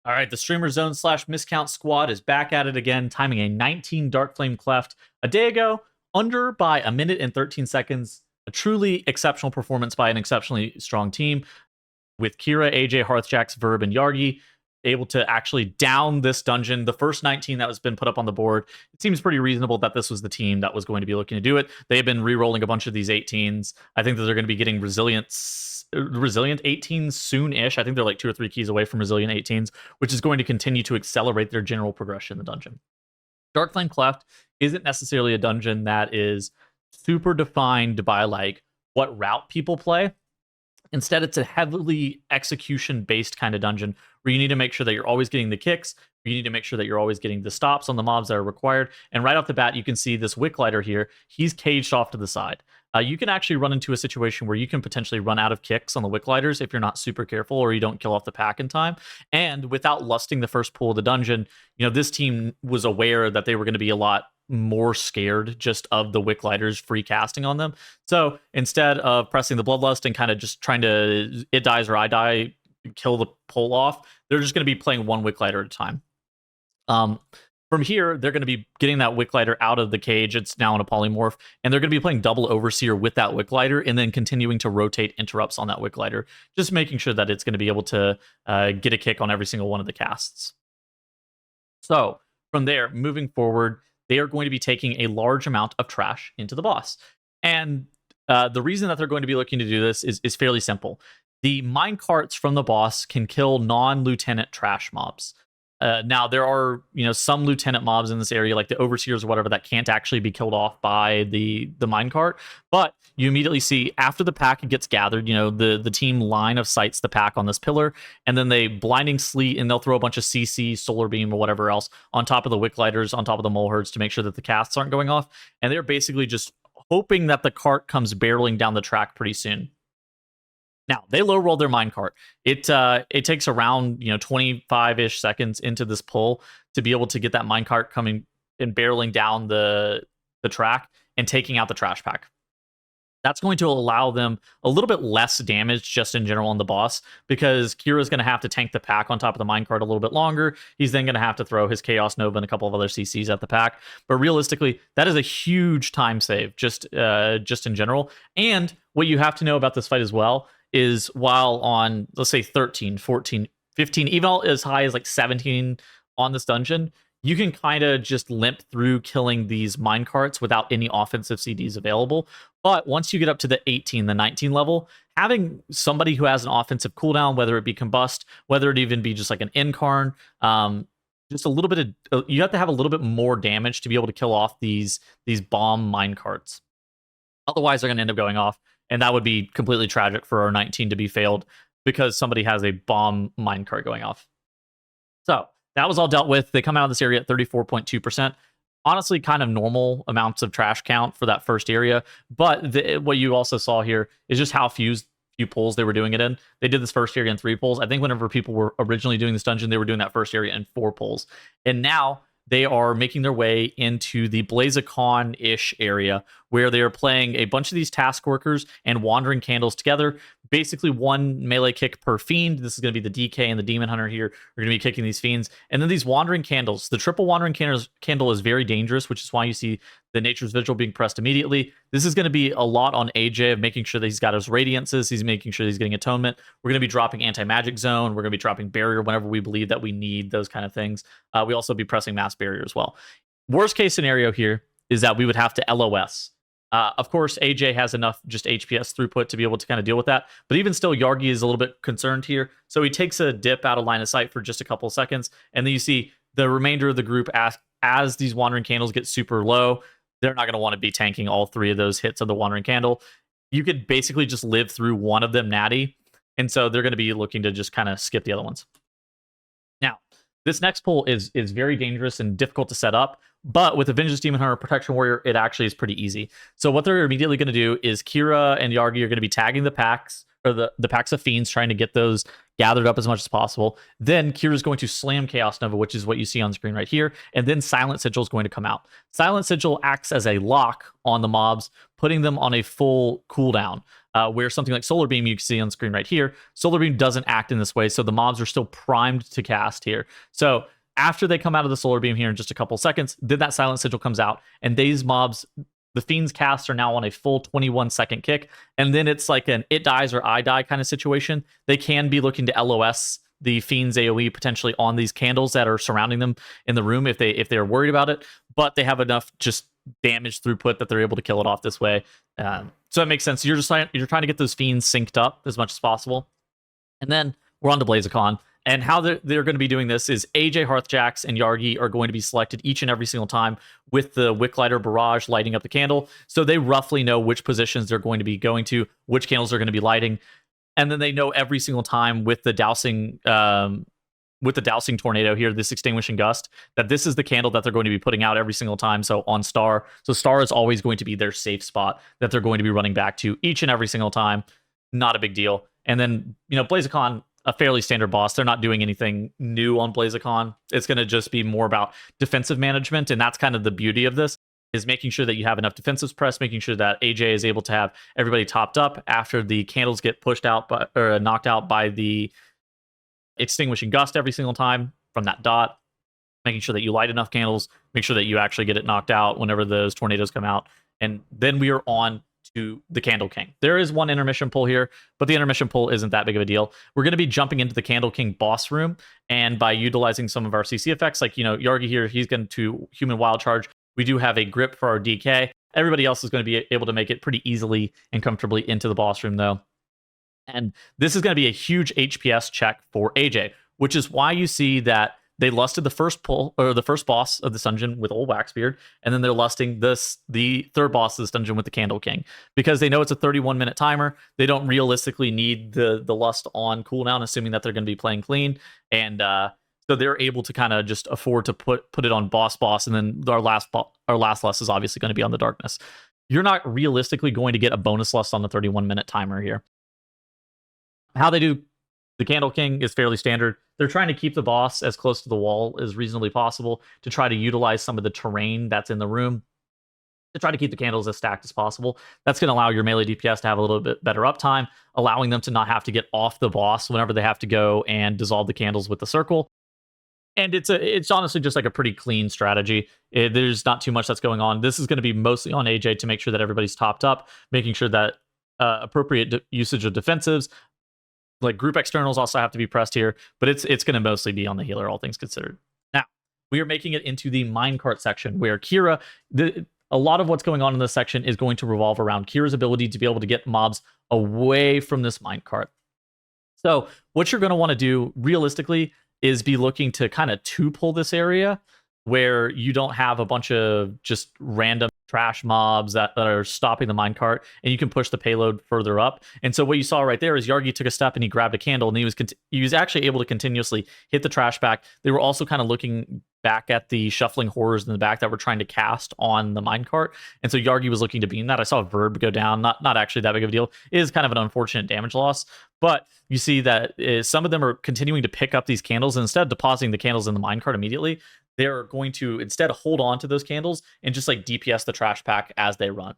All right, the Streamer Zone slash Miscount Squad is back at it again, timing a 19 Darkflame Cleft a day ago, under by a minute and 13 seconds. A truly exceptional performance by an exceptionally strong team with Kira, AJ, Hearthjax, Verb, and Yargi able to actually down this dungeon. The first 19 that was been put up on the board, it seems pretty reasonable that this was the team that was going to be looking to do it. They have been re-rolling a bunch of these 18s. I think that they're going to be getting resilient 18s soon-ish. I think they're like 2 or 3 keys away from resilient 18s, which is going to continue to accelerate their general progression in the dungeon. Darkflame Cleft isn't necessarily a dungeon that is super defined by like what route people play. Instead, it's a heavily execution-based kind of dungeon where you need to make sure that you're always getting the kicks. You need to make sure that you're always getting the stops on the mobs that are required. And right off the bat, you can see this Wicklighter here. He's caged off to the side. You can actually run into a situation where you can potentially run out of kicks on the Wicklighters if you're not super careful or you don't kill off the pack in time. And without lusting the first pool of the dungeon, this team was aware that they were going to be a lot more scared just of the Wicklighters free casting on them. So instead of pressing the Bloodlust and kind of just trying to it dies or I die, kill the pull off, they're just going to be playing one Wicklighter at a time. From here, they're going to be getting that Wicklighter out of the cage. It's now in a polymorph, and they're going to be playing double Overseer with that Wicklighter and then continuing to rotate interrupts on that Wicklighter, just making sure that it's going to be able to get a kick on every single one of the casts. So from there, moving forward, they are going to be taking a large amount of trash into the boss. And the reason that they're going to be looking to do this is fairly simple. The minecarts from the boss can kill non-lieutenant trash mobs. Now, there are some lieutenant mobs in this area, like the overseers or whatever, that can't actually be killed off by the minecart. But you immediately see after the pack gets gathered, the team line of sights the pack on this pillar, and then they blinding sleet, and they'll throw a bunch of CC, solar beam, or whatever else on top of the Wicklighters, on top of the mole herds to make sure that the casts aren't going off. And they're basically just hoping that the cart comes barreling down the track pretty soon. Now, they low roll their minecart. It takes around 25-ish seconds into this pull to be able to get that minecart coming and barreling down the track and taking out the trash pack. That's going to allow them a little bit less damage just in general on the boss, because Kira's going to have to tank the pack on top of the minecart a little bit longer. He's then going to have to throw his Chaos Nova and a couple of other CCs at the pack. But realistically, that is a huge time save just in general. And what you have to know about this fight as well is while on, let's say, 13, 14, 15, even as high as like 17 on this dungeon, you can kind of just limp through killing these minecarts without any offensive CDs available. But once you get up to the 18, the 19 level, having somebody who has an offensive cooldown, whether it be Combust, whether it even be just like an Incarn, just a little bit of, you have to have a little bit more damage to be able to kill off these bomb minecarts. Otherwise, they're going to end up going off. And that would be completely tragic for our 19 to be failed because somebody has a bomb minecart going off. So that was all dealt with. They come out of this area at 34.2%. Honestly, kind of normal amounts of trash count for that first area. But what you also saw here is just how few pulls they were doing it in. They did this first area in 3 pulls. I think whenever people were originally doing this dungeon, they were doing that first area in 4 pulls. And now they are making their way into the Blazikon-ish area where they are playing a bunch of these task workers and wandering candles together. Basically, 1 melee kick per fiend. This is going to be the DK and the Demon Hunter here. Are going to be kicking these fiends. And then these wandering candles. The triple wandering candle is very dangerous, which is why you see the Nature's Vigil being pressed immediately. This is going to be a lot on AJ of making sure that he's got his radiances. He's making sure he's getting atonement. We're going to be dropping anti-magic zone. We're going to be dropping barrier whenever we believe that we need those kind of things. We also be pressing mass barrier as well. Worst case scenario here is that we would have to LOS. Of course, AJ has enough just HPS throughput to be able to kind of deal with that. But even still, Yargi is a little bit concerned here. So he takes a dip out of line of sight for just a couple of seconds. And then you see the remainder of the group, as these wandering candles get super low, they're not going to want to be tanking all 3 of those hits of the wandering candle. You could basically just live through one of them natty. And so they're going to be looking to just kind of skip the other ones. Now, this next pull is very dangerous and difficult to set up. But with the Vengeance Demon Hunter Protection Warrior, it actually is pretty easy. So what they're immediately going to do is Kira and Yargi are going to be tagging the packs, or the packs of fiends, trying to get those gathered up as much as possible. Then Kira's going to slam Chaos Nova, which is what you see on screen right here, and then Silent Sigil is going to come out. Silent Sigil acts as a lock on the mobs, putting them on a full cooldown, where something like Solar Beam, you can see on screen right here, Solar Beam doesn't act in this way, so the mobs are still primed to cast here. So after they come out of the Solar Beam here in just a couple seconds, then that Silent Sigil comes out, and these mobs, the Fiend's casts are now on a full 21-second kick, and then it's like an it dies or I die kind of situation. They can be looking to LOS the Fiend's AoE potentially on these candles that are surrounding them in the room if they're worried about it, but they have enough just damage throughput that they're able to kill it off this way. So it makes sense. You're trying to get those Fiends synced up as much as possible. And then we're on to Blazikon. And how they're going to be doing this is AJ, Hearthjax, and Yargi are going to be selected each and every single time with the Wicklighter Barrage lighting up the candle. So they roughly know which positions they're going to be going to, which candles they're going to be lighting. And then they know every single time with the dousing tornado here, this extinguishing gust, that this is the candle that they're going to be putting out every single time. So on Star. So Star is always going to be their safe spot that they're going to be running back to each and every single time. Not a big deal. And then, Blazikon, a fairly standard boss. They're not doing anything new on Blazikon. It's going to just be more about defensive management, and that's kind of the beauty of this, is making sure that you have enough defensive press, making sure that AJ is able to have everybody topped up after the candles get pushed out or knocked out by the extinguishing gust every single time from that dot, making sure that you light enough candles, make sure that you actually get it knocked out whenever those tornadoes come out. And then we are on to the Candle King. There is one intermission pull here, but the intermission pull isn't that big of a deal. We're going to be jumping into the Candle King boss room, and by utilizing some of our CC effects, like, Yargi here, he's going to Human Wild Charge. We do have a grip for our DK. Everybody else is going to be able to make it pretty easily and comfortably into the boss room, though. And this is going to be a huge HPS check for AJ, which is why you see that they lusted the first pull, or the first boss of this dungeon with Old Waxbeard, and then they're lusting the third boss of this dungeon with the Candle King, because they know it's a 31-minute timer. They don't realistically need the lust on cooldown, assuming that they're going to be playing clean, and so they're able to kind of just afford to put it on boss, and then our last lust is obviously going to be on the darkness. You're not realistically going to get a bonus lust on the 31-minute timer here. How they do the Candle King is fairly standard. They're trying to keep the boss as close to the wall as reasonably possible to try to utilize some of the terrain that's in the room to try to keep the candles as stacked as possible. That's going to allow your melee DPS to have a little bit better uptime, allowing them to not have to get off the boss whenever they have to go and dissolve the candles with the circle. And it's honestly just like a pretty clean strategy. There's not too much that's going on. This is going to be mostly on AJ to make sure that everybody's topped up, making sure that appropriate usage of defensives, like group externals, also have to be pressed here, but it's going to mostly be on the healer, all things considered. Now, we are making it into the Minecart section, where Kira, a lot of what's going on in this section is going to revolve around Kira's ability to be able to get mobs away from this Minecart. So what you're going to want to do, realistically, is be looking to kind of two-pull this area, where you don't have a bunch of just random trash mobs that are stopping the minecart, and you can push the payload further up. And so what you saw right there is Yargi took a step and he grabbed a candle, and he was actually able to continuously hit the trash back. They were also kind of looking back at the shuffling horrors in the back that were trying to cast on the minecart, and so Yargi was looking to beam that. I saw a verb go down, not actually that big of a deal. It is kind of an unfortunate damage loss, but you see that some of them are continuing to pick up these candles, and instead of depositing the candles in the minecart immediately, they're going to instead hold on to those candles and just like DPS the trash pack as they run.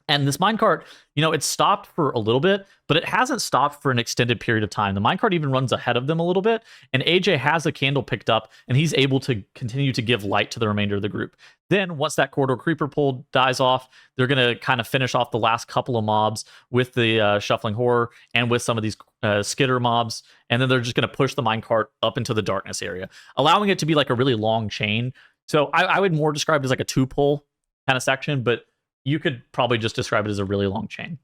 And this minecart, it stopped for a little bit, but it hasn't stopped for an extended period of time. The minecart even runs ahead of them a little bit, and AJ has a candle picked up, and he's able to continue to give light to the remainder of the group. Then once that corridor creeper pull dies off, they're going to kind of finish off the last couple of mobs with the shuffling horror and with some of these skitter mobs, and then they're just going to push the minecart up into the darkness area, allowing it to be like a really long chain. So I would more describe it as like a two-pull kind of section, but you could probably just describe it as a really long chain.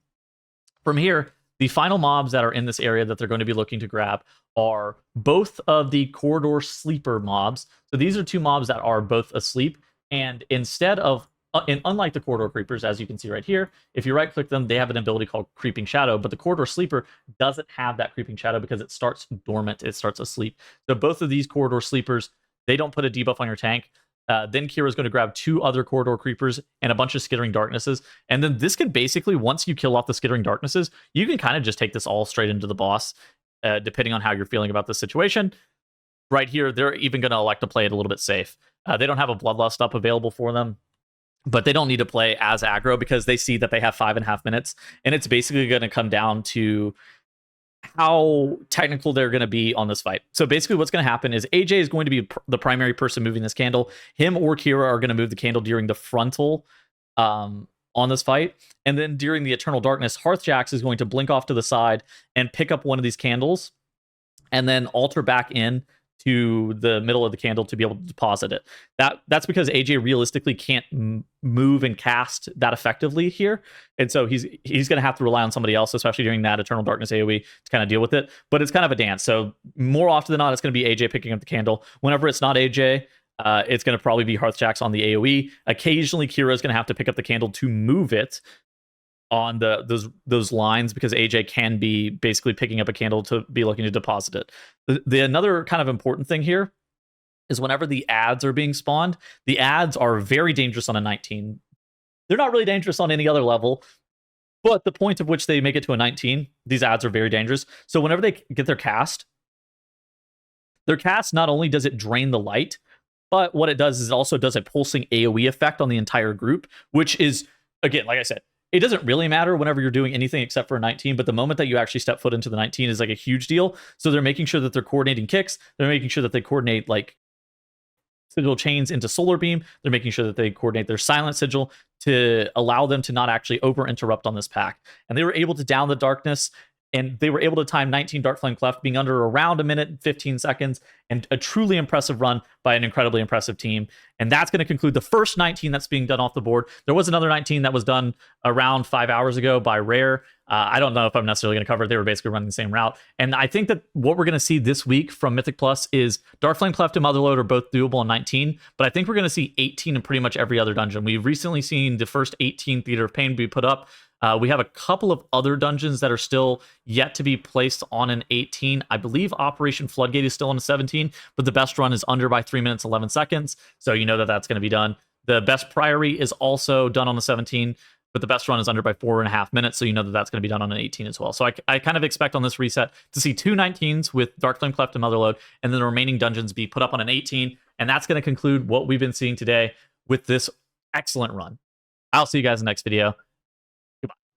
From here, the final mobs that are in this area that they're going to be looking to grab are both of the corridor sleeper mobs. So these are two mobs that are both asleep, and instead of, and unlike the corridor creepers, as you can see right here, if you right click them, they have an ability called Creeping Shadow, but the corridor sleeper doesn't have that Creeping Shadow because it starts dormant, it starts asleep. So both of these corridor sleepers, they don't put a debuff on your tank. Then Kira's going to grab two other corridor creepers and a bunch of skittering darknesses. And then this can basically, once you kill off the skittering darknesses, you can kind of just take this all straight into the boss. depending on how you're feeling about the situation. Right here, they're even going to elect to play it a little bit safe. They don't have a Bloodlust up available for them, but they don't need to play as aggro because they see that they have 5.5 minutes, and it's basically going to come down to how technical they're going to be on this fight. So basically what's going to happen is AJ is going to be the primary person moving this candle. Him or Kira are going to move the candle during the frontal on this fight. And then during the Eternal Darkness, Hearthjax is going to blink off to the side and pick up one of these candles and then alter back in to the middle of the candle to be able to deposit it. That's because AJ realistically can't move and cast that effectively here, and so he's going to have to rely on somebody else, especially during that Eternal Darkness AoE, to kind of deal with it. But it's kind of a dance. So more often than not, it's going to be AJ picking up the candle. Whenever it's not AJ, it's going to probably be Hearthjax on the AoE. Occasionally, Kira is going to have to pick up the candle to move it on those lines, because AJ can be basically picking up a candle to be looking to deposit it. The another kind of important thing here is whenever the ads are being spawned, the ads are very dangerous on a 19. They're not really dangerous on any other level, but the point of which they make it to a 19, these ads are very dangerous. So whenever they get their cast not only does it drain the light, but what it does is it also does a pulsing AoE effect on the entire group, which is, again, like I said, it doesn't really matter whenever you're doing anything except for a 19, but the moment that you actually step foot into the 19 is like a huge deal. So they're making sure that they're coordinating kicks. They're making sure that they coordinate like sigil chains into Solar Beam. They're making sure that they coordinate their silent sigil to allow them to not actually over interrupt on this pack. And they were able to down the darkness, and they were able to time 19 Darkflame Cleft being under around 1 minute and 15 seconds, and a truly impressive run by an incredibly impressive team. And that's going to conclude the first 19 that's being done off the board. There was another 19 that was done around 5 hours ago by Rare. I don't know if I'm necessarily going to cover it. They were basically running the same route. And I think that what we're going to see this week from Mythic Plus is Darkflame Cleft and Motherlode are both doable in 19, but I think we're going to see 18 in pretty much every other dungeon. We've recently seen the first 18 Theater of Pain be put up. We have a couple of other dungeons that are still yet to be placed on an 18. I believe Operation Floodgate is still on a 17, but the best run is under by 3 minutes, 11 seconds. So you know that that's going to be done. The best Priory is also done on the 17, but the best run is under by 4.5 minutes. So you know that that's going to be done on an 18 as well. So I kind of expect on this reset to see 2 19s with Darkflame Cleft and Motherlode, and then the remaining dungeons be put up on an 18. And that's going to conclude what we've been seeing today with this excellent run. I'll see you guys in the next video.